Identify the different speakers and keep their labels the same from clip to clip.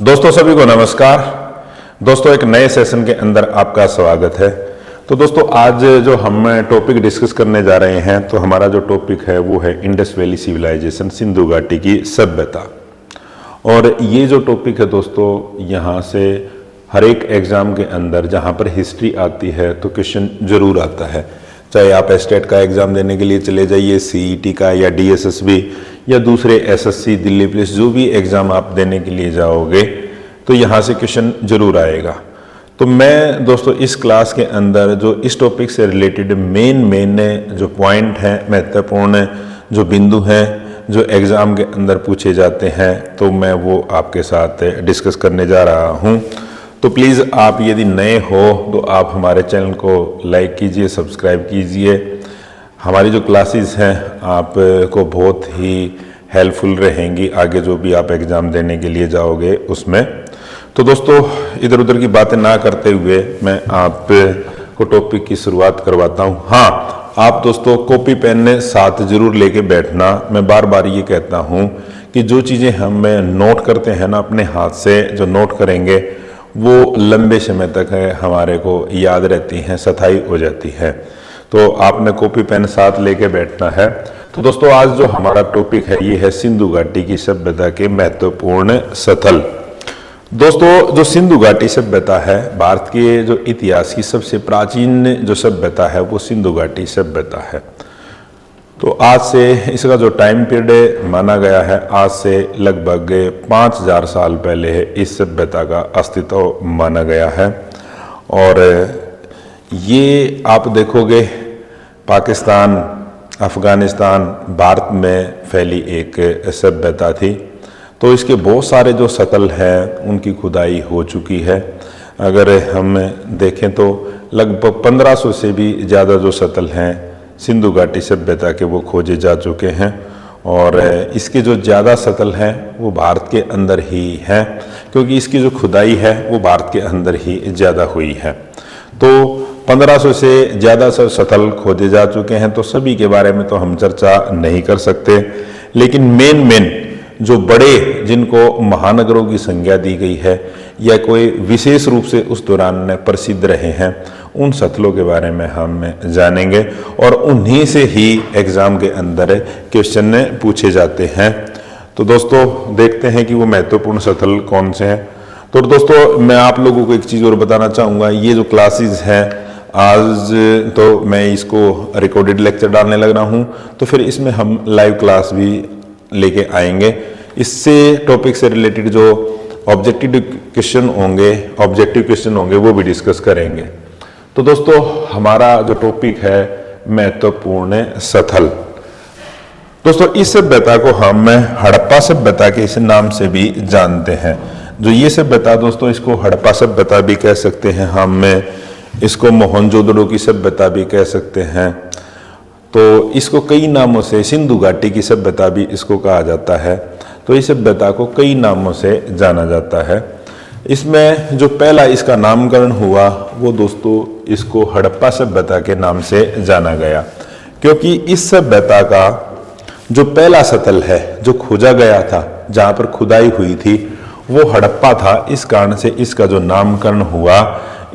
Speaker 1: दोस्तों सभी को नमस्कार। दोस्तों एक नए सेशन के अंदर आपका स्वागत है। तो दोस्तों आज जो हम टॉपिक डिस्कस करने जा रहे हैं तो हमारा जो टॉपिक है वो है इंडस वैली सिविलाइजेशन, सिंधु घाटी की सभ्यता। और ये जो टॉपिक है दोस्तों, यहाँ से हर एक एग्जाम के अंदर जहाँ पर हिस्ट्री आती है तो क्वेश्चन जरूर आता है। चाहे आप स्टेट का एग्जाम देने के लिए चले जाइए, सीईटी का या डीएसएसबी या दूसरे एसएससी, दिल्ली पुलिस, जो भी एग्जाम आप देने के लिए जाओगे तो यहाँ से क्वेश्चन जरूर आएगा। तो मैं दोस्तों इस क्लास के अंदर जो इस टॉपिक से रिलेटेड मेन जो पॉइंट हैं, महत्वपूर्ण जो बिंदु हैं, जो एग्जाम के अंदर पूछे जाते हैं, तो मैं वो आपके साथ डिस्कस करने जा रहा हूँ। तो प्लीज़ आप यदि नए हो तो आप हमारे चैनल को लाइक कीजिए, सब्सक्राइब कीजिए। हमारी जो क्लासेस हैं आपको बहुत ही हेल्पफुल रहेंगी आगे जो भी आप एग्ज़ाम देने के लिए जाओगे उसमें। तो दोस्तों इधर उधर की बातें ना करते हुए मैं आपको टॉपिक की शुरुआत करवाता हूँ। हाँ, आप दोस्तों कॉपी पेन साथ जरूर लेके बैठना। मैं बार बार ये कहता हूँ कि जो चीज़ें हम नोट करते हैं ना, अपने हाथ से जो नोट करेंगे वो लंबे समय तक हमारे को याद रहती हैं, स्थायी हो जाती है। तो आपने कॉपी पेन साथ लेके बैठना है। तो दोस्तों आज जो हमारा टॉपिक है ये है सिंधु घाटी की सभ्यता के महत्वपूर्ण स्थल। दोस्तों जो सिंधु घाटी सभ्यता है, भारत के जो इतिहास की सबसे प्राचीन जो सभ्यता है वो सिंधु घाटी सभ्यता है। तो आज से इसका जो टाइम पीरियड माना गया है, आज से लगभग 5000 साल पहले इस सभ्यता का अस्तित्व माना गया है। और ये आप देखोगे पाकिस्तान, अफगानिस्तान, भारत में फैली एक सभ्यता थी। तो इसके बहुत सारे जो स्थल हैं उनकी खुदाई हो चुकी है। अगर हम देखें तो लगभग 1500 से भी ज़्यादा जो स्थल हैं सिंधु घाटी सभ्यता के वो खोजे जा चुके हैं। और इसके जो ज़्यादा स्थल हैं वो भारत के अंदर ही हैं, क्योंकि इसकी जो खुदाई है वो भारत के अंदर ही ज़्यादा हुई है। तो 1500 से ज़्यादा स्थल खोजे जा चुके हैं। तो सभी के बारे में तो हम चर्चा नहीं कर सकते, लेकिन मेन जो बड़े, जिनको महानगरों की संज्ञा दी गई है या कोई विशेष रूप से उस दौरान प्रसिद्ध रहे हैं, उन स्थलों के बारे में हम जानेंगे और उन्हीं से ही एग्जाम के अंदर क्वेश्चन पूछे जाते हैं। तो दोस्तों देखते हैं कि वो महत्वपूर्ण स्थल कौन से हैं। तो दोस्तों मैं आप लोगों को एक चीज़ और बताना चाहूँगा, ये जो क्लासेस हैं आज तो मैं इसको रिकॉर्डेड लेक्चर डालने लग रहा हूँ, तो फिर इसमें हम लाइव क्लास भी लेके आएंगे। इससे टॉपिक से रिलेटेड जो ऑब्जेक्टिव क्वेश्चन होंगे वो भी डिस्कस करेंगे। तो दोस्तों हमारा जो टॉपिक है महत्वपूर्ण स्थल। दोस्तों इस सभ्यता को हम हड़प्पा सभ्यता के इस नाम से भी जानते हैं। जो ये सभ्यता दोस्तों, इसको हड़प्पा सभ्यता भी कह सकते हैं, हम इसको मोहनजोदड़ो की सभ्यता भी कह सकते हैं। तो इसको कई नामों से, सिंधु घाटी की सभ्यता भी इसको कहा जाता है। तो इस सभ्यता को कई नामों से जाना जाता है। इसमें जो पहला इसका नामकरण हुआ वो दोस्तों इसको हड़प्पा सभ्यता के नाम से जाना गया, क्योंकि इस सभ्यता का जो पहला स्थल है जो खोजा गया था, जहाँ पर खुदाई हुई थी, वो हड़प्पा था। इस कारण से इसका जो नामकरण हुआ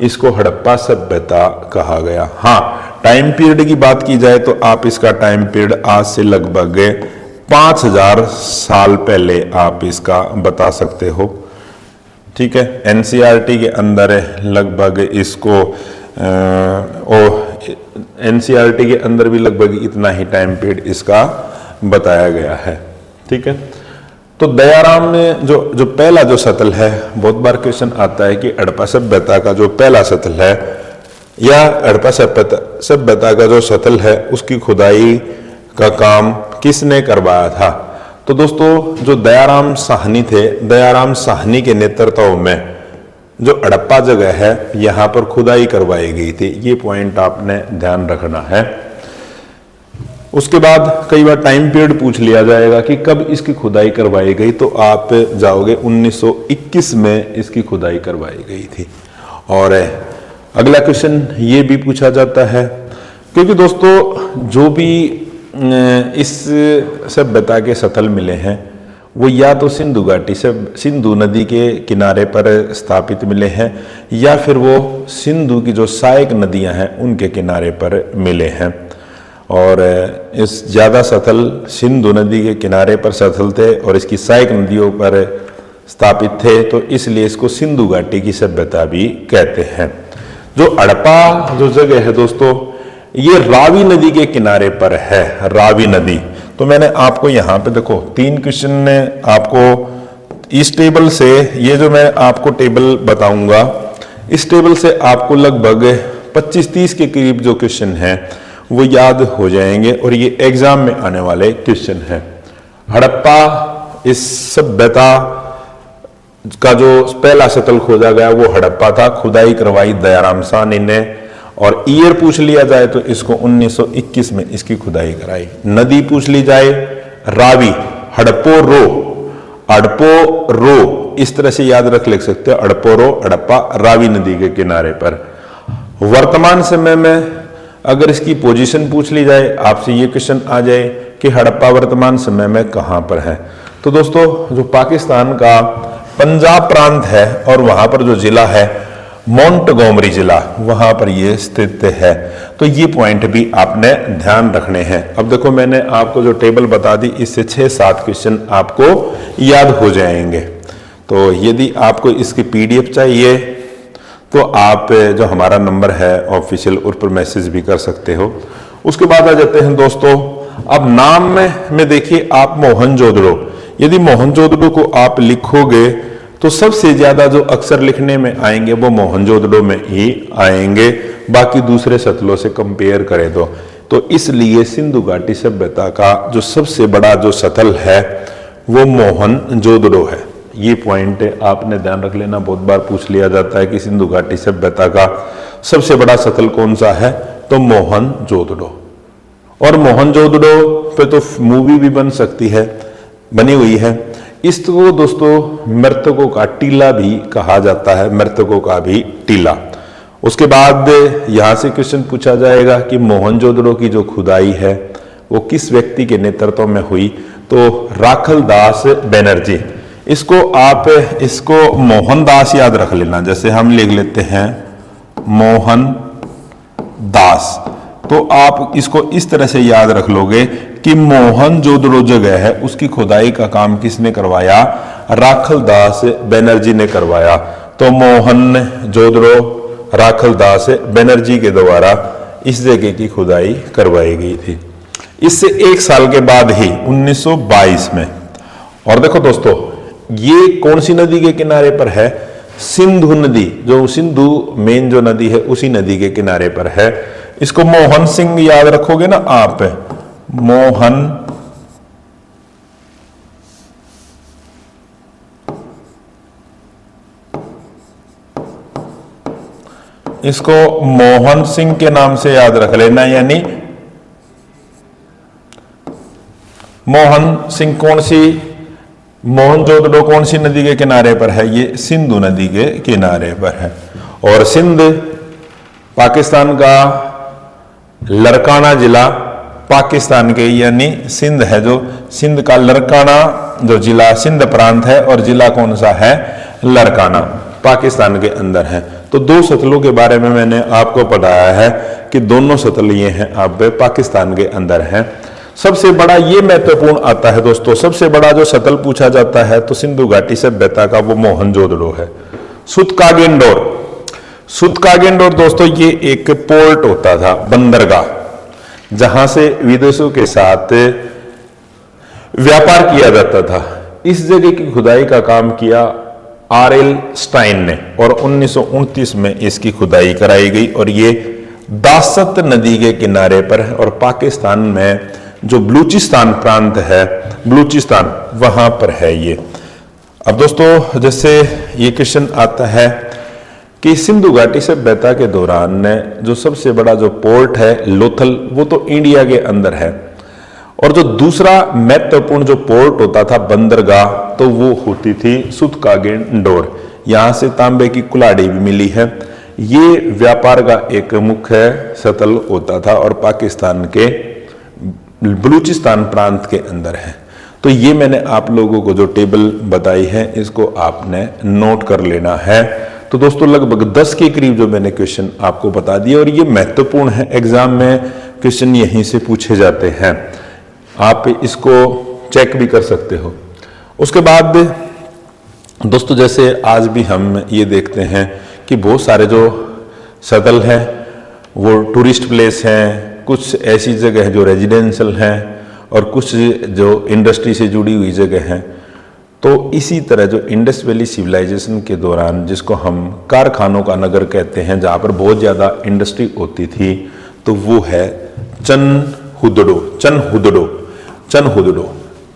Speaker 1: इसको हड़प्पा सभ्यता कहा गया। हाँ, टाइम पीरियड की बात की जाए तो आप इसका टाइम पीरियड आज से लगभग 5000 साल पहले आप इसका बता सकते हो। ठीक है, एनसीईआरटी के अंदर लगभग इसको एनसीईआरटी के अंदर भी लगभग इतना ही टाइम पीरियड इसका बताया गया है। ठीक है, तो दयाराम ने जो पहला जो स्थल है, बहुत बार क्वेश्चन आता है कि हड़प्पा सभ्यता का जो पहला स्थल है या हड़प्पा सभ्यता का जो स्थल है उसकी खुदाई का काम किसने करवाया था। तो दोस्तों जो दयाराम साहनी थे, दयाराम साहनी के नेतृत्व में जो हड़प्पा जगह है यहाँ पर खुदाई करवाई गई थी। ये पॉइंट आपने ध्यान रखना है। उसके बाद कई बार टाइम पीरियड पूछ लिया जाएगा कि कब इसकी खुदाई करवाई गई, तो आप जाओगे 1921 में इसकी खुदाई करवाई गई थी। और अगला क्वेश्चन ये भी पूछा जाता है, क्योंकि दोस्तों जो भी इस सभ्यता के स्थल मिले हैं वो या तो सिंधु घाटी से सिंधु नदी के किनारे पर स्थापित मिले हैं या फिर वो सिंधु की जो सहायक नदियां हैं उनके किनारे पर मिले हैं। और इस ज़्यादा सथल सिंधु नदी के किनारे पर सथल थे और इसकी सहायक नदियों पर स्थापित थे, तो इसलिए इसको सिंधु घाटी की सभ्यता भी कहते हैं। जो हड़प्पा जो जगह है दोस्तों, ये रावी नदी के किनारे पर है, रावी नदी। तो मैंने आपको यहाँ पे देखो 3 क्वेश्चन ने आपको इस टेबल से, ये जो मैं आपको टेबल बताऊंगा इस टेबल से आपको लगभग 25-30 के करीब जो क्वेश्चन हैं वो याद हो जाएंगे और ये एग्जाम में आने वाले क्वेश्चन हैं। हड़प्पा इस सभ्यता का जो पहला सतल खोजा गया वो हड़प्पा था, खुदाई करवाई दयाराम साहनी ने, और ईयर पूछ लिया जाए तो इसको 1921 में इसकी खुदाई कराई। नदी पूछ ली जाए रावी, हड़प्पो रो, इस तरह से याद लिख सकते हो, हड़प्पो रो हड़प्पा रावी नदी के किनारे पर। वर्तमान समय में अगर इसकी पोजीशन पूछ ली जाए, आपसे ये क्वेश्चन आ जाए कि हड़प्पा वर्तमान समय में कहां पर है, तो दोस्तों जो पाकिस्तान का पंजाब प्रांत है और वहां पर जो जिला है मोंटगोमरी जिला, वहां पर ये स्थित है। तो ये पॉइंट भी आपने ध्यान रखने हैं। अब देखो मैंने आपको जो टेबल बता दी, इससे 6-7 क्वेश्चन आपको याद हो जाएंगे। तो यदि आपको इसकी PDF चाहिए तो आप जो हमारा नंबर है ऑफिशियल उस पर मैसेज भी कर सकते हो। उसके बाद आ जाते हैं दोस्तों, अब नाम में देखिए आप मोहनजोदड़ो, यदि मोहनजोदड़ो को आप लिखोगे तो सबसे ज्यादा जो अक्षर लिखने में आएंगे वो मोहनजोदड़ो में ही आएंगे, बाकी दूसरे सतलों से कंपेयर करें तो इसलिए सिंधु घाटी सभ्यता का जो सबसे बड़ा जो सतल है वो मोहनजोदड़ो है। ये पॉइंट आपने ध्यान रख लेना, बहुत बार पूछ लिया जाता है कि सिंधु घाटी सभ्यता का सबसे बड़ा सतल कौन सा है, तो मोहनजोदड़ो। और मोहनजोदड़ो पे तो मूवी भी बन सकती है, बनी हुई है। इसको दोस्तों मृतकों का टीला भी कहा जाता है, मृतकों का भी टीला। उसके बाद यहां से क्वेश्चन पूछा जाएगा कि मोहनजोदड़ो की जो खुदाई है वो किस व्यक्ति के नेतृत्व में हुई, तो राखलदास बनर्जी। इसको मोहनदास याद रख लेना, जैसे हम लिख लेते हैं मोहनदास, तो आप इसको इस तरह से याद रख लोगे कि मोहनजोदड़ो जगह है उसकी खुदाई का काम किसने करवाया, राखलदास बनर्जी ने करवाया। तो मोहनजोदड़ो राखलदास बनर्जी के द्वारा इस जगह की खुदाई करवाई गई थी। इससे 1 साल के बाद ही 1922 में, और देखो दोस्तों ये कौन सी नदी के किनारे पर है, सिंधु नदी, जो सिंधु मेन जो नदी है उसी नदी के किनारे पर है। इसको मोहन सिंह याद रखोगे ना आप, मोहन इसको मोहन सिंह के नाम से याद रख लेना, यानी मोहन सिंह कौन सी, मोहनजोदड़ो कौन सी नदी के किनारे पर है, ये सिंधु नदी के किनारे पर है। और सिंध पाकिस्तान का लरकाना जिला, पाकिस्तान के यानी सिंध है, जो सिंध का लरकाना जो जिला सिंध प्रांत है और जिला कौन सा है, लरकाना, पाकिस्तान के अंदर है। तो 2 सतलों के बारे में मैंने आपको बताया है कि दोनों सतल ये हैं अब पाकिस्तान के अंदर हैं। सबसे बड़ा ये महत्वपूर्ण आता है दोस्तों, सबसे बड़ा जो सतल पूछा जाता है तो सिंधु घाटी सभ्यता का वो मोहनजोदड़ो है। सुतकागेंडोर दोस्तों ये एक पोर्ट होता था, बंदरगाह, जहां से विदेशों के साथ व्यापार किया जाता था। इस जगह की खुदाई का काम किया R.L. स्टाइन ने और 1929 में इसकी खुदाई कराई गई और ये दासत नदी के किनारे पर है और पाकिस्तान में जो बलूचिस्तान प्रांत है, बलूचिस्तान वहां पर है ये। अब दोस्तों जैसे ये क्वेश्चन आता है कि सिंधु घाटी सभ्यता के दौरान जो सबसे बड़ा जो पोर्ट है लोथल, वो तो इंडिया के अंदर है, और जो दूसरा महत्वपूर्ण जो पोर्ट होता था बंदरगाह, तो वो होती थी सुतकागेंडोर। यहां से तांबे की कुल्हाड़ी भी मिली है। ये व्यापार का एक मुख्य सतल होता था और पाकिस्तान के बलूचिस्तान प्रांत के अंदर है। तो ये मैंने आप लोगों को जो टेबल बताई है इसको आपने नोट कर लेना है। तो दोस्तों लगभग 10 के करीब जो मैंने क्वेश्चन आपको बता दिए और ये महत्वपूर्ण है, एग्जाम में क्वेश्चन यहीं से पूछे जाते हैं, आप इसको चेक भी कर सकते हो। उसके बाद दोस्तों जैसे आज भी हम ये देखते हैं कि बहुत सारे जो स्थल हैं वो टूरिस्ट प्लेस हैं, कुछ ऐसी जगह है जो रेजिडेंशियल हैं और कुछ जो इंडस्ट्री से जुड़ी हुई जगह हैं। तो इसी तरह जो इंडस वैली सिविलाइजेशन के दौरान जिसको हम कारखानों का नगर कहते हैं, जहाँ पर बहुत ज़्यादा इंडस्ट्री होती थी, तो वो है चनहुदड़ो।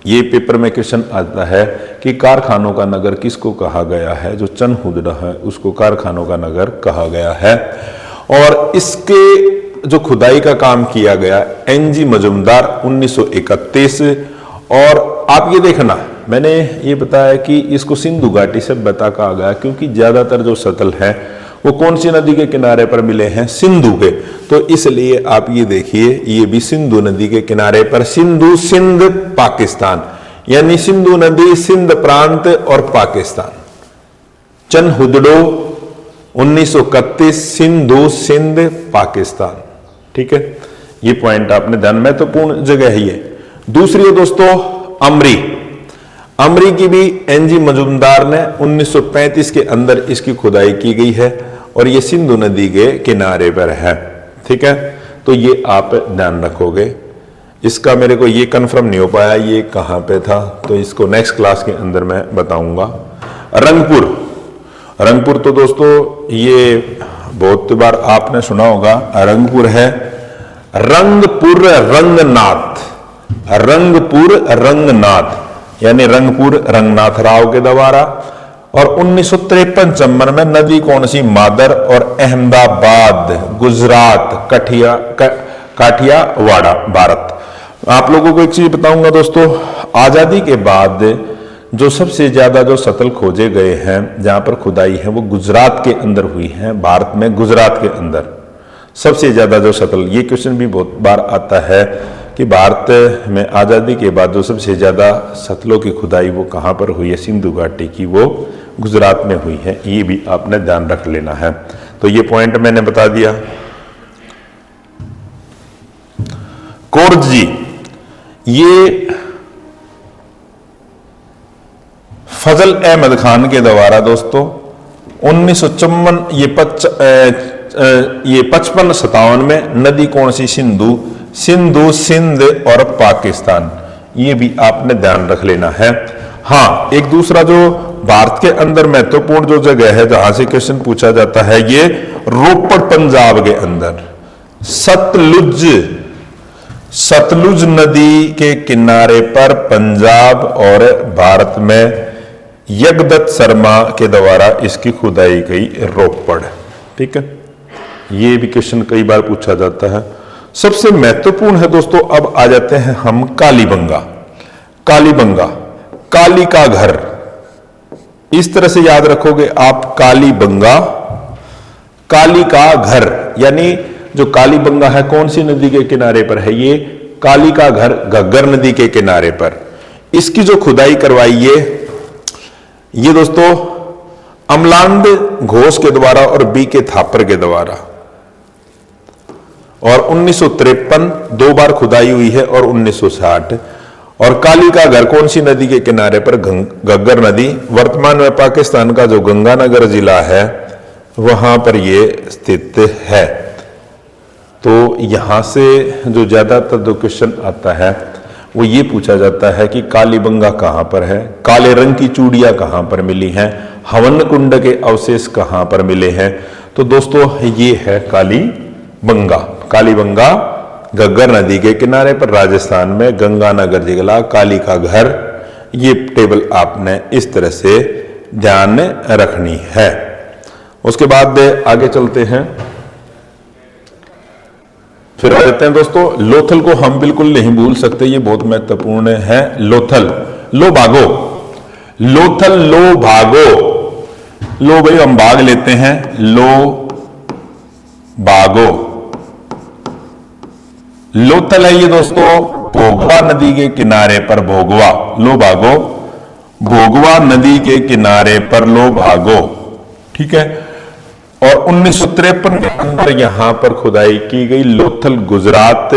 Speaker 1: ये पेपर में क्वेश्चन आता है कि कारखानों का नगर किसको कहा गया है, जो चनहुदड़ा है उसको कारखानों का नगर कहा गया है। और इसके जो खुदाई का काम किया गया एनजी मजूमदार 1931। और आप ये देखना, मैंने ये बताया कि इसको सिंधु घाटी सभ्यता कहा गया क्योंकि ज्यादातर जो स्थल है वो कौन सी नदी के किनारे पर मिले हैं, सिंधु के। तो इसलिए आप ये देखिए, ये भी सिंधु नदी के किनारे पर, सिंधु सिंध पाकिस्तान, यानी सिंधु नदी सिंध प्रांत और पाकिस्तान। चनहुदड़ो 1931, सिंधु सिंध पाकिस्तान। ठीक है, ये पॉइंट आपने ध्यान, महत्वपूर्ण जगह है ये। दूसरी है दोस्तों अमरी की भी एनजी मजूमदार ने 1935 के अंदर इसकी खुदाई की गई है और ये सिंधु नदी के किनारे पर है। ठीक है, तो ये आप ध्यान रखोगे। इसका मेरे को ये कंफर्म नहीं हो पाया ये कहां पे था, तो इसको नेक्स्ट क्लास के अंदर मैं बताऊंगा। रंगपुर तो दोस्तों ये बहुत बार आपने सुना होगा, रंगपुर है रंगपुर रंगनाथ, यानी रंगपुर रंगनाथ राव के द्वारा। और 1953 चंबन में नदी कौन सी, मादर, और अहमदाबाद गुजरात, काठियावाड़ भारत। आप लोगों को एक चीज बताऊंगा दोस्तों, आजादी के बाद जो सबसे ज्यादा जो स्थल खोजे गए हैं जहां पर खुदाई है वो गुजरात के अंदर हुई है, भारत में गुजरात के अंदर सबसे ज्यादा जो स्थल। ये क्वेश्चन भी बहुत बार आता है कि भारत में आजादी के बाद जो सबसे ज्यादा स्थलों की खुदाई वो कहां पर हुई है, सिंधु घाटी की, वो गुजरात में हुई है। ये भी आपने ध्यान रख लेना है। तो ये पॉइंट मैंने बता दिया। कोरजी, ये फजल अहमद खान के द्वारा दोस्तों 1954 ये 55-57 में नदी कौन सी, सिंधु सिंध और पाकिस्तान। ये भी आपने ध्यान रख लेना है। हाँ, एक दूसरा जो भारत के अंदर महत्वपूर्ण जो जगह है जहां से क्वेश्चन पूछा जाता है, ये रोपड़ पंजाब के अंदर, सतलुज नदी के किनारे पर पंजाब और भारत में यज्ञदत्त शर्मा के द्वारा इसकी खुदाई गई रोपड़। ठीक है, ये भी क्वेश्चन कई बार पूछा जाता है। सबसे महत्वपूर्ण है दोस्तों, अब आ जाते हैं हम कालीबंगा। काली का घर, इस तरह से याद रखोगे आप, कालीबंगा, काली का घर, यानी जो कालीबंगा है कौन सी नदी के किनारे पर है, ये काली का घर घग्गर नदी के किनारे पर। इसकी जो खुदाई करवाई ये दोस्तों अमलांद घोष के द्वारा और बी के थापर के द्वारा, और 1953 दो बार खुदाई हुई है और 1960। और काली का घर कौन सी नदी के किनारे पर, घग्गर नदी, वर्तमान में पाकिस्तान का जो गंगानगर जिला है वहां पर यह स्थित है। तो यहां से जो ज्यादातर जो क्वेश्चन आता है वो ये पूछा जाता है कि कालीबंगा कहां पर है, काले रंग की चूड़ियां कहां पर मिली हैं, हवन कुंड के अवशेष कहां पर मिले हैं। तो दोस्तों ये है कालीबंगा घग्गर नदी के किनारे पर, राजस्थान में गंगानगर जिला, काली का घर। ये टेबल आपने इस तरह से ध्यान रखनी है। उसके बाद आगे चलते हैं, फिर कहते हैं दोस्तों लोथल को हम बिल्कुल नहीं भूल सकते, ये बहुत महत्वपूर्ण है। लोथल, लो भागो, लोथल लो भागो, लो भाई हम भाग लेते हैं, लो भागो। लोथल है ये दोस्तों भोगवा नदी के किनारे पर भोगवा, लो भागो, भोगवा नदी के किनारे पर लो भागो। ठीक है। और 1953 के अंदर यहां पर खुदाई की गई। लोथल गुजरात,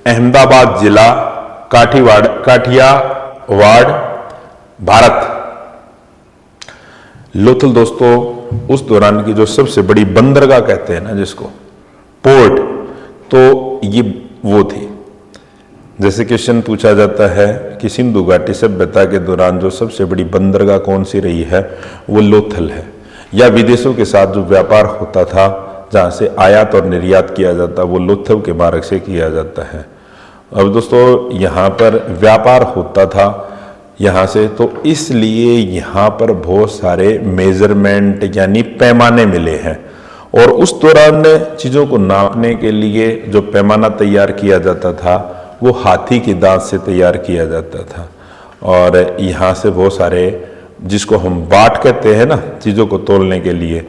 Speaker 1: अहमदाबाद जिला, काठियावाड़ भारत। लोथल दोस्तों उस दौरान की जो सबसे बड़ी बंदरगाह कहते हैं ना जिसको, पोर्ट, तो ये वो थी। जैसे क्वेश्चन पूछा जाता है कि सिंधु घाटी सभ्यता के दौरान जो सबसे बड़ी बंदरगाह कौन सी रही है, वो लोथल है। या विदेशों के साथ जो व्यापार होता था, जहां से आयात और निर्यात किया जाता, वो लोथल के मार्ग से किया जाता है। अब दोस्तों यहाँ पर व्यापार होता था यहाँ से, तो इसलिए यहाँ पर बहुत सारे मेजरमेंट यानी पैमाने मिले हैं। और उस दौरान चीज़ों को नापने के लिए जो पैमाना तैयार किया जाता था वो हाथी के दांत से तैयार किया जाता था। और यहाँ से बहुत सारे, जिसको हम बाट कहते हैं ना चीज़ों को तोलने के लिए,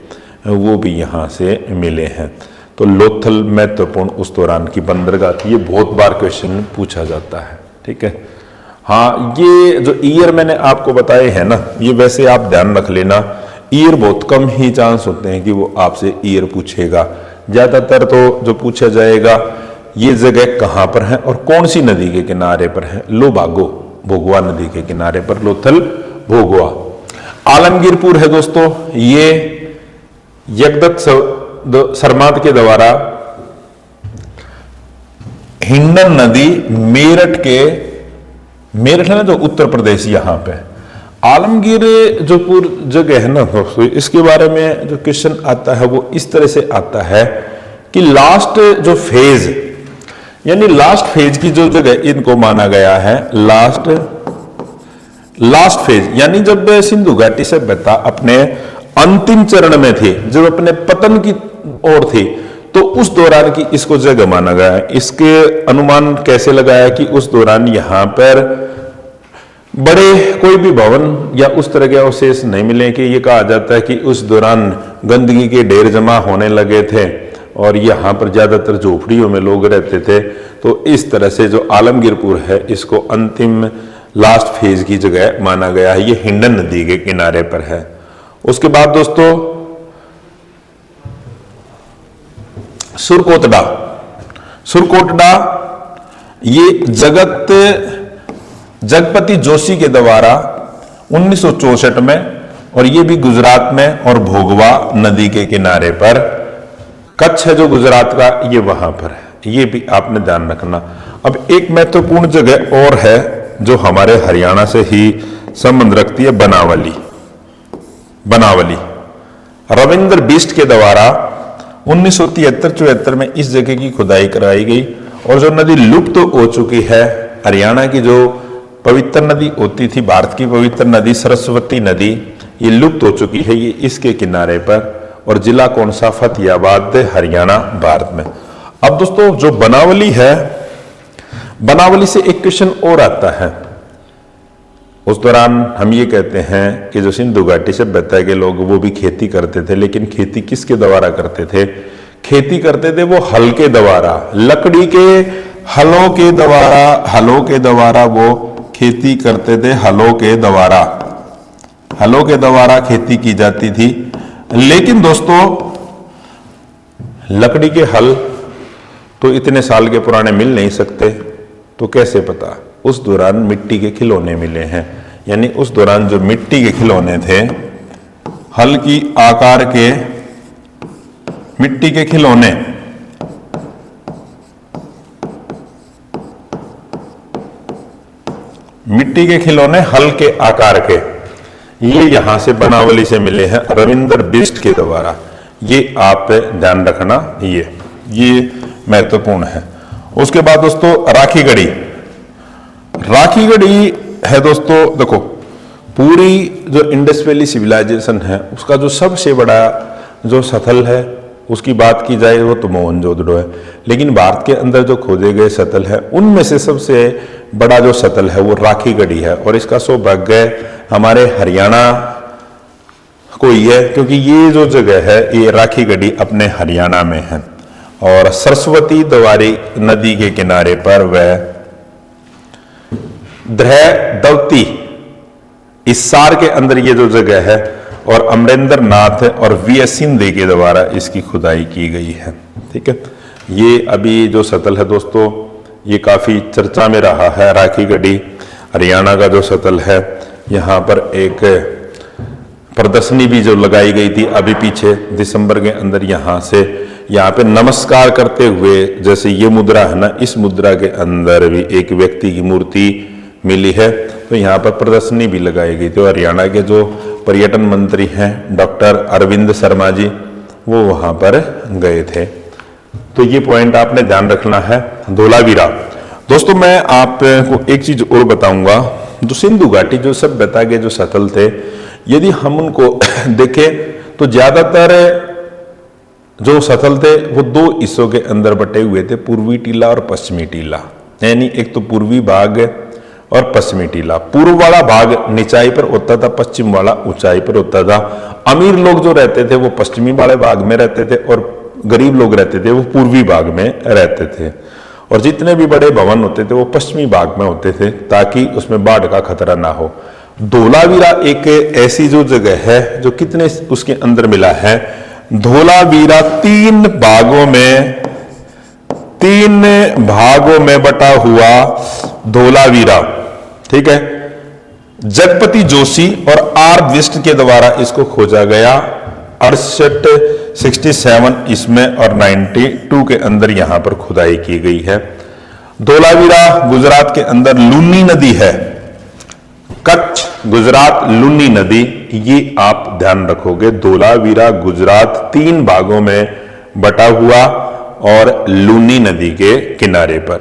Speaker 1: वो भी यहाँ से मिले हैं। तो लोथल महत्वपूर्ण उस दौरान की बंदरगाह थी। ये बहुत बार क्वेश्चन पूछा जाता है। ठीक है। हाँ, ये जो ईयर मैंने आपको बताए हैं ना, ये वैसे आप ध्यान रख लेना, ईयर बहुत कम ही चांस होते हैं कि वो आपसे ईयर पूछेगा। ज्यादातर तो जो पूछा जाएगा ये जगह कहाँ पर है और कौन सी नदी के किनारे पर है, लो भागो, भोगवा नदी के किनारे पर लोथल भोगवा। आलमगीरपुर है दोस्तों, ये यज्ञदत्त सरमाद के द्वारा हिंडन नदी मेरठ है ना जो उत्तर प्रदेश, यहां पे आलमगीर जो जगह है ना दोस्तों, इसके बारे में जो क्वेश्चन आता है वो इस तरह से आता है कि लास्ट जो फेज, यानी लास्ट फेज की जो जगह इनको माना गया है, लास्ट फेज, यानी जब सिंधु घाटी सभ्यता अपने अंतिम चरण में थी, जब अपने पतन की ओर थी, तो उस दौरान की इसको जगह माना गया है। इसके अनुमान कैसे लगाया कि उस दौरान यहां पर बड़े कोई भी भवन या उस तरह के अवशेष नहीं मिले, कि ये कहा जाता है कि उस दौरान गंदगी के ढेर जमा होने लगे थे और यहाँ पर ज्यादातर झोपड़ियों में लोग रहते थे। तो इस तरह से जो आलमगीरपुर है इसको अंतिम लास्ट फेज की जगह माना गया है। ये हिंडन नदी के किनारे पर है। उसके बाद दोस्तों सुरकोटड़ा, ये जगपति जोशी के द्वारा 1964 में, और ये भी गुजरात में, और भोगवा नदी के किनारे पर। कच्छ है जो गुजरात का, ये वहां पर है, ये भी आपने ध्यान रखना। अब एक महत्वपूर्ण जगह और है जो हमारे हरियाणा से ही संबंध रखती है, बनावली। रविंद्र बिष्ट के द्वारा 1973-74 में इस जगह की खुदाई कराई गई। और जो नदी लुप्त तो हो चुकी है, हरियाणा की जो पवित्र नदी होती थी, भारत की पवित्र नदी सरस्वती नदी, ये लुप्त हो चुकी है, ये इसके किनारे पर। और जिला कौन सा, फतेहाबाद, हरियाणा, भारत में। अब दोस्तों जो बनावली है, बनावली से एक क्वेश्चन और आता है। उस दौरान हम ये कहते हैं कि जो सिंधु घाटी सभ्यता के लोग वो भी खेती करते थे, लेकिन खेती किसके द्वारा करते थे? खेती करते थे वो हल के द्वारा, लकड़ी के हलों के द्वारा वो खेती करते थे। हलों के द्वारा खेती की जाती थी। लेकिन दोस्तों लकड़ी के हल तो इतने साल के पुराने मिल नहीं सकते, तो कैसे पता? उस दौरान मिट्टी के खिलौने मिले हैं, यानी उस दौरान जो मिट्टी के खिलौने थे, हल की आकार के मिट्टी के खिलौने, हल के आकार के, ये यहां से बनावली से मिले हैं रविंद्र बिष्ट के द्वारा। ये आप ध्यान रखना, ये महत्वपूर्ण है। उसके बाद दोस्तों राखी गढ़ी है दोस्तों। देखो पूरी जो इंडस वैली सिविलाइजेशन है उसका जो सबसे बड़ा जो स्थल है उसकी बात की जाए वो तो मोहनजोदड़ो है, लेकिन भारत के अंदर जो खोजे गए स्थल है उनमें से सबसे बड़ा जो स्थल है वो राखी गढ़ी है। और इसका सौभाग्य हमारे हरियाणा को ही है, क्योंकि ये जो जगह है ये राखी गढ़ी अपने हरियाणा में है। और सरस्वती द्वारी नदी के किनारे पर वह दृढ़वती इसार के अंदर ये जो जगह है, और अमरेंद्र नाथ और वी.एस. सिंधे के द्वारा इसकी खुदाई की गई है। ठीक है, ये अभी जो सतल है दोस्तों, ये काफी चर्चा में रहा है। राखी गढ़ी हरियाणा का जो सतल है, यहाँ पर एक प्रदर्शनी भी जो लगाई गई थी अभी पीछे दिसंबर के अंदर, यहाँ से यहाँ पे नमस्कार करते हुए, जैसे ये मुद्रा है ना, इस मुद्रा के अंदर भी एक व्यक्ति की मूर्ति मिली है। तो यहाँ पर प्रदर्शनी भी लगाई गई थी। और हरियाणा के जो पर्यटन मंत्री हैं डॉक्टर अरविंद शर्मा जी, वो वहाँ पर गए थे। तो ये पॉइंट आपने ध्यान रखना है। धोलावीरा दोस्तों, मैं आपको एक चीज और बताऊंगा। जो सिंधु घाटी जो सभ्यता के जो सतल थे, यदि हम उनको देखें तो ज्यादातर जो सतल थे वो दो हिस्सों के अंदर बटे हुए थे, पूर्वी टीला और पश्चिमी टीला। यानी एक तो पूर्वी भाग और पश्चिमी टीला। पूर्व वाला भाग निचाई पर होता था, पश्चिम वाला ऊंचाई पर होता था। अमीर लोग जो रहते थे वो पश्चिमी वाले भाग में रहते थे, और गरीब लोग रहते थे वो पूर्वी भाग में रहते थे। और जितने भी बड़े भवन होते थे वो पश्चिमी भाग में होते थे, ताकि उसमें बाढ़ का खतरा ना हो। धोलावीरा एक ऐसी जो जगह है जो कितने उसके अंदर मिला है, धोलावीरा तीन भागों में बटा हुआ धोलावीरा। ठीक है, जगपति जोशी और आर विस्ट के द्वारा इसको खोजा गया 67 इसमें, और 92 के अंदर यहां पर खुदाई की गई है। धोलावीरा गुजरात के अंदर लूनी नदी है, कच्छ गुजरात लूनी नदी, ये आप ध्यान रखोगे। धोलावीरा गुजरात तीन भागों में बटा हुआ और लूनी नदी के किनारे पर।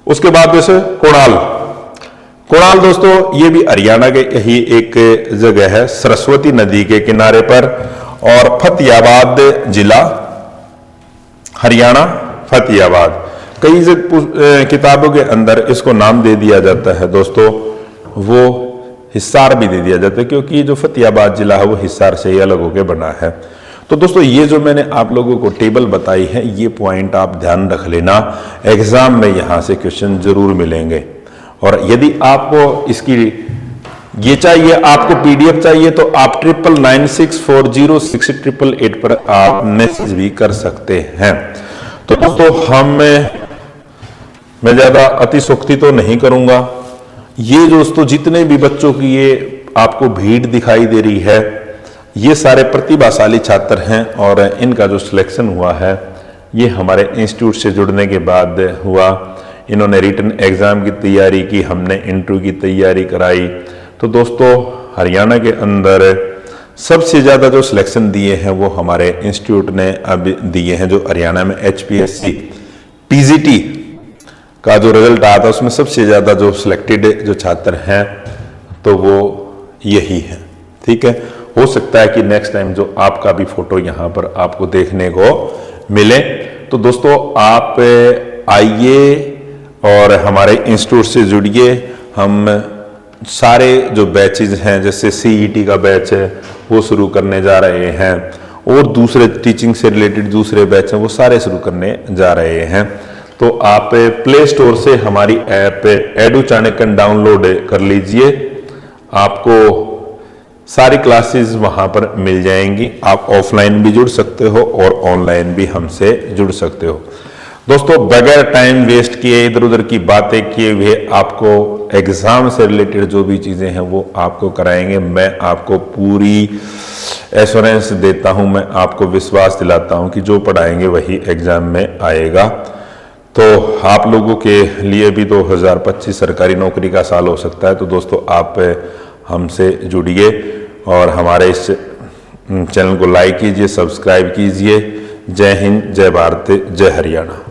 Speaker 1: उसके बाद जैसे कोणाल दोस्तों, ये भी हरियाणा के ही एक जगह है, सरस्वती नदी के किनारे पर। और फतेहाबाद जिला, हरियाणा, फतेहाबाद। कई किताबों के अंदर इसको नाम दे दिया जाता है दोस्तों, वो हिसार भी दे दिया जाता है, क्योंकि जो फतेहाबाद जिला है वो हिसार से ही अलग होकर बना है। तो दोस्तों, ये जो मैंने आप लोगों को टेबल बताई है, ये पॉइंट आप ध्यान रख लेना, एग्जाम में यहां से क्वेश्चन जरूर मिलेंगे। और यदि आपको इसकी ये चाहिए, आपको पीडीएफ चाहिए, तो आप 9964068888 पर आप मैसेज भी कर सकते हैं। तो दोस्तों, मैं ज्यादा अतिशोक्ति तो नहीं करूंगा। ये दोस्तों जितने भी बच्चों की ये आपको भीड़ दिखाई दे रही है, ये सारे प्रतिभाशाली छात्र हैं, और इनका जो सिलेक्शन हुआ है ये हमारे इंस्टीट्यूट से जुड़ने के बाद हुआ। इन्होंने रिटन एग्जाम की तैयारी की, हमने इंटरव्यू की तैयारी कराई। तो दोस्तों, हरियाणा के अंदर सबसे ज्यादा जो सिलेक्शन दिए हैं वो हमारे इंस्टीट्यूट ने अब दिए हैं। जो हरियाणा में HPSC TGT का जो रिजल्ट आया था, उसमें सबसे ज्यादा जो सिलेक्टेड जो छात्र हैं तो वो यही है। ठीक है, हो सकता है कि नेक्स्ट टाइम जो आपका भी फोटो यहाँ पर आपको देखने को मिले। तो दोस्तों, आप आइए और हमारे इंस्टीट्यूट से जुड़िए। हम सारे जो बैचेज हैं, जैसे CET का बैच है वो शुरू करने जा रहे हैं, और दूसरे टीचिंग से रिलेटेड दूसरे बैच हैं वो सारे शुरू करने जा रहे हैं। तो आप प्ले स्टोर से हमारी ऐप एडू चाणक्यन डाउनलोड कर लीजिए, आपको सारी क्लासेस वहां पर मिल जाएंगी। आप ऑफलाइन भी जुड़ सकते हो और ऑनलाइन भी हमसे जुड़ सकते हो। दोस्तों, बगैर टाइम वेस्ट किए, इधर उधर की बातें किए हुए आपको एग्जाम से रिलेटेड जो भी चीजें हैं वो आपको कराएंगे। मैं आपको पूरी एश्योरेंस देता हूं, मैं आपको विश्वास दिलाता हूं कि जो पढ़ाएंगे वही एग्जाम में आएगा। तो आप लोगों के लिए भी 2025 सरकारी नौकरी का साल हो सकता है। तो दोस्तों, आप हमसे जुड़िए और हमारे इस चैनल को लाइक कीजिए, सब्सक्राइब कीजिए। जय हिंद, जय भारत, जय हरियाणा।